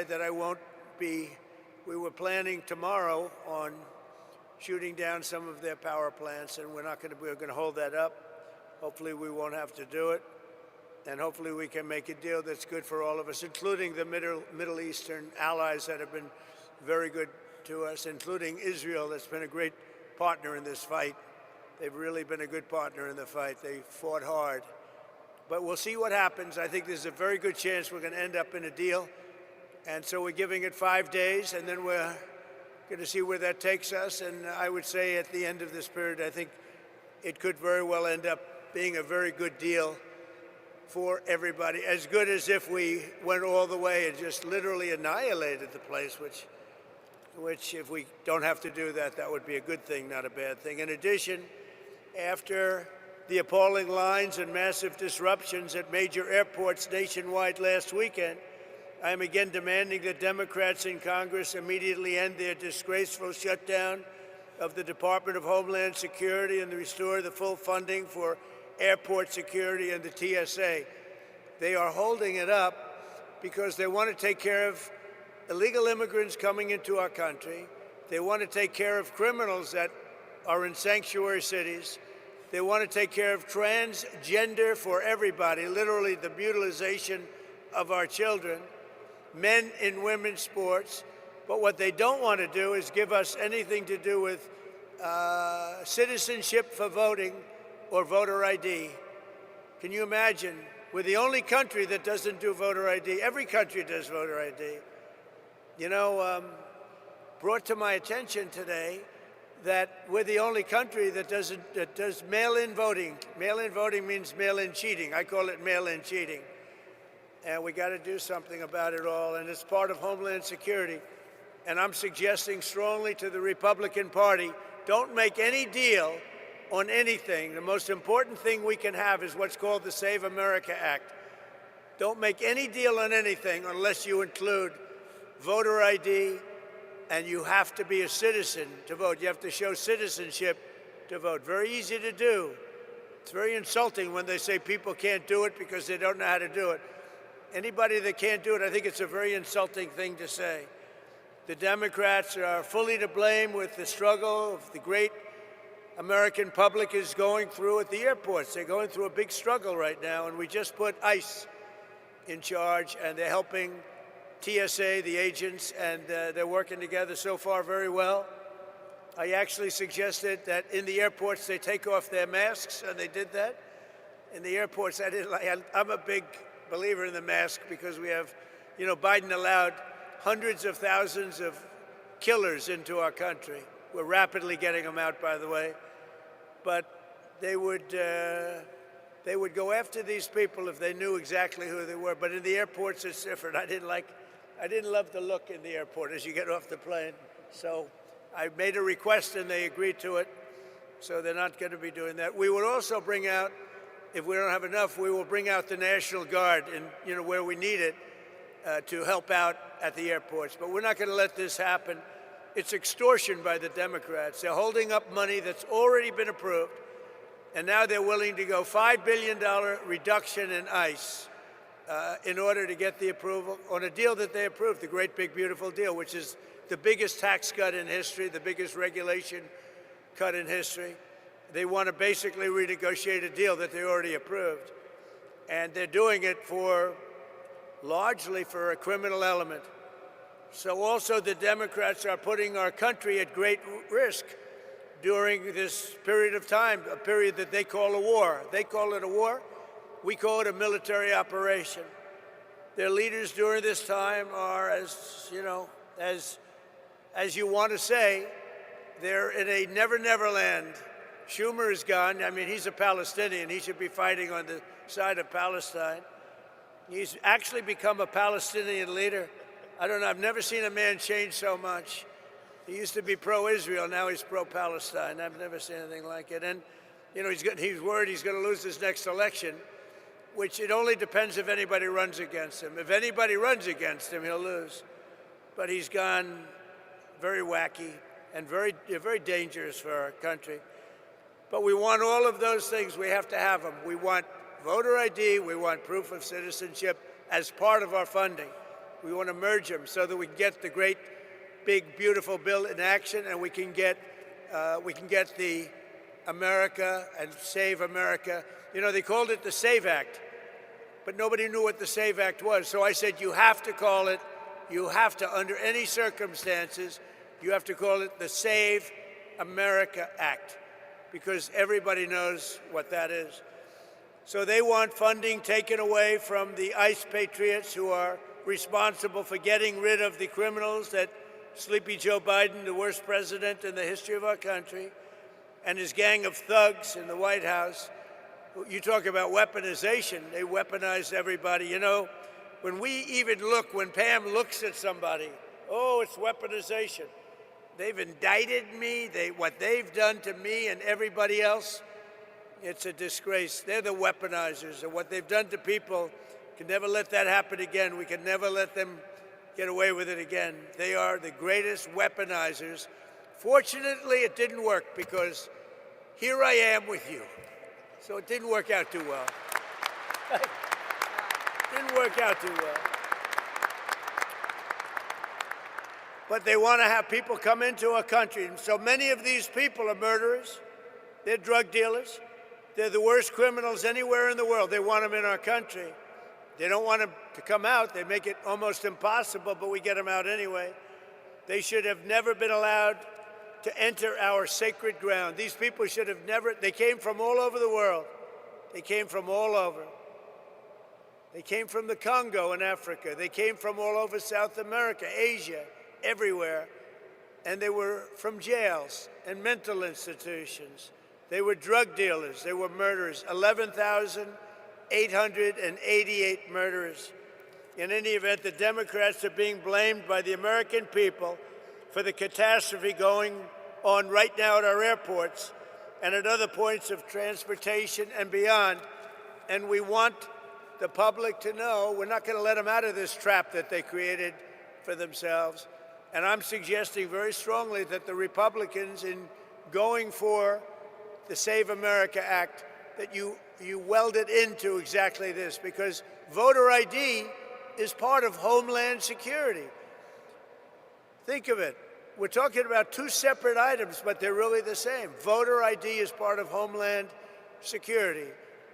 that I won't be. We were planning tomorrow on shooting down some of their power plants, and we're going to hold that up. Hopefully we won't have to do it, and hopefully we can make a deal that's good for all of us, including the Middle Eastern allies that have been very good to us, including Israel, that's been a great partner in this fight. They've really been a good partner in the fight. They fought hard. But we'll see what happens. I think there's a very good chance we're going to end up in a deal. And so we're giving it 5 days, and then we're going to see where that takes us. And I would say at the end of this period, I think it could very well end up being a very good deal for everybody, as good as if we went all the way and just literally annihilated the place, which if we don't have to do that, that would be a good thing, not a bad thing. In addition, after the appalling lines and massive disruptions at major airports nationwide last weekend, I am again demanding that Democrats in Congress immediately end their disgraceful shutdown of the Department of Homeland Security and restore the full funding for airport security and the TSA. They are holding it up because they want to take care of illegal immigrants coming into our country. They want to take care of criminals that are in sanctuary cities. They want to take care of transgender for everybody, literally the mutilization of our children, men in women's sports. But what they don't want to do is give us anything to do with citizenship for voting or voter ID. Can you imagine? We're the only country that doesn't do voter ID. Every country does voter ID. You know, brought to my attention today that we're the only country that does mail-in voting. Mail-in voting means mail-in cheating. I call it mail-in cheating. And we got to do something about it all, and it's part of Homeland Security. And I'm suggesting strongly to the Republican Party, don't make any deal on anything. The most important thing we can have is what's called the Save America Act. Don't make any deal on anything unless you include voter ID, and you have to be a citizen to vote. You have to show citizenship to vote. Very easy to do. It's very insulting when they say people can't do it because they don't know how to do it. Anybody that can't do it, I think it's a very insulting thing to say. The Democrats are fully to blame with the struggle of the great American public is going through at the airports. They're going through a big struggle right now, and we just put ICE in charge, and they're helping TSA, the agents, and they're working together so far very well. I actually suggested that in the airports they take off their masks, and they did that. In the airports, I'm a big believer in the mask because we have, you know, Biden allowed hundreds of thousands of killers into our country. We're rapidly getting them out, by the way. But they would go after these people if they knew exactly who they were. But in the airports, it's different. I didn't love the look in the airport as you get off the plane. So I made a request and they agreed to it. So they're not going to be doing that. We would also bring out, if we don't have enough, we will bring out the National Guard in, you know, where we need it to help out at the airports. But we're not going to let this happen. It's extortion by the Democrats. They're holding up money that's already been approved, and now they're willing to go $5 billion reduction in ICE in order to get the approval on a deal that they approved, the great big beautiful deal, which is the biggest tax cut in history, the biggest regulation cut in history. They want to basically renegotiate a deal that they already approved, and they're doing it largely for a criminal element. So also the Democrats are putting our country at great risk during this period of time, a period that they call a war. They call it a war. We call it a military operation. Their leaders during this time are, as you know, as you want to say, they're in a never land. Schumer is gone. I mean, he's a Palestinian. He should be fighting on the side of Palestine. He's actually become a Palestinian leader. I don't know. I've never seen a man change so much. He used to be pro-Israel. Now he's pro-Palestine. I've never seen anything like it. And, you know, he's worried he's going to lose his next election, which it only depends if anybody runs against him. If anybody runs against him, he'll lose. But he's gone very wacky and very dangerous for our country. But we want all of those things. We have to have them. We want voter ID. We want proof of citizenship as part of our funding. We want to merge them so that we can get the great, big, beautiful bill in action, and we can get the America and Save America. You know, they called it the SAVE Act, but nobody knew what the SAVE Act was. So I said, you have to call it, under any circumstances, you have to call it the Save America Act, because everybody knows what that is. So they want funding taken away from the ICE patriots who are responsible for getting rid of the criminals that Sleepy Joe Biden, the worst president in the history of our country, and his gang of thugs in the White House. You talk about weaponization, they weaponized everybody. You know, when Pam looks at somebody, oh, it's weaponization. They've indicted me, what they've done to me and everybody else, it's a disgrace. They're the weaponizers, and what they've done to people, can never let that happen again. We can never let them get away with it again. They are the greatest weaponizers. Fortunately, it didn't work, because here I am with you. So it didn't work out too well. Didn't work out too well. But they want to have people come into our country. And so many of these people are murderers. They're drug dealers. They're the worst criminals anywhere in the world. They want them in our country. They don't want them to come out. They make it almost impossible, but we get them out anyway. They should have never been allowed to enter our sacred ground. These people should have never, they came from all over the world. They came from all over. They came from the Congo in Africa. They came from all over South America, Asia, everywhere. And they were from jails and mental institutions. They were drug dealers. They were murderers. 11,888 murderers. In any event, the Democrats are being blamed by the American people for the catastrophe going on right now at our airports and at other points of transportation and beyond. And we want the public to know we're not going to let them out of this trap that they created for themselves. And I'm suggesting very strongly that the Republicans, in going for the Save America Act, that you weld it into exactly this, because voter ID is part of Homeland Security. Think of it. We're talking about two separate items, but they're really the same. Voter ID is part of Homeland Security.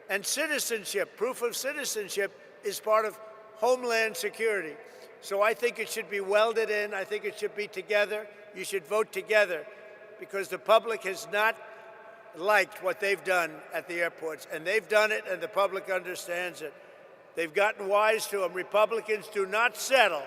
And citizenship, proof of citizenship, is part of Homeland Security. So I think it should be welded in. I think it should be together. You should vote together, because the public has not liked what they've done at the airports. And they've done it, and the public understands it. They've gotten wise to them. Republicans do not settle